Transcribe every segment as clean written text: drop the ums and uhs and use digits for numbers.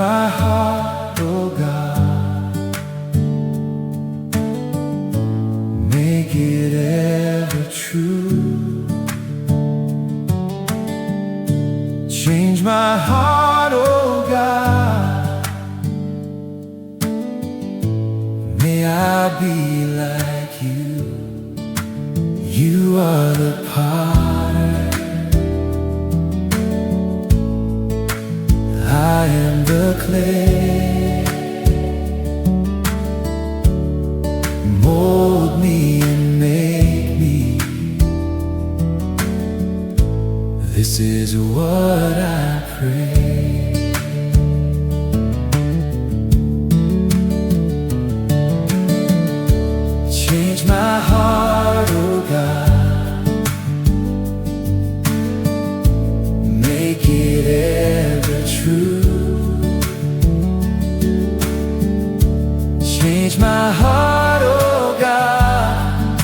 my heart, oh God. Make it ever true. Change my heart, oh God. May I be like you. You are the potter, I am the clay. Mold me and make me. This is what I pray. Change my heart, oh God. Make it ever true. Change my heart, oh God.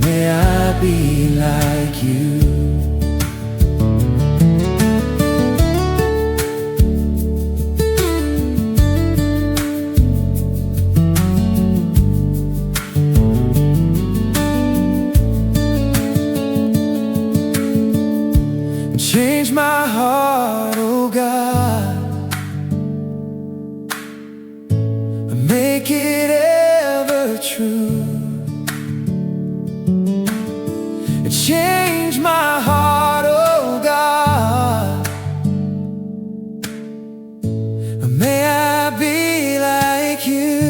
May I be like you. Change my heart, oh God. Make it ever true. Change my heart, oh God. May I be like you.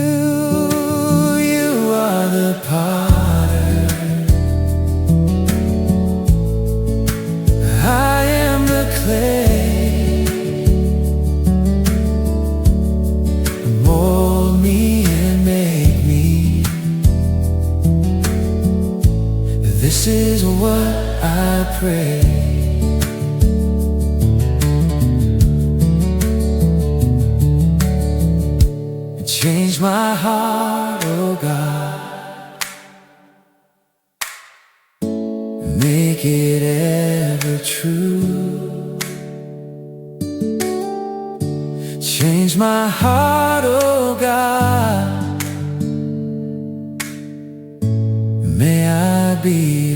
You are the potter, I am the clay. Mold me and make me. This is what I pray. Change my heart, oh God. Make it ever true. Change my heart, oh God. May I be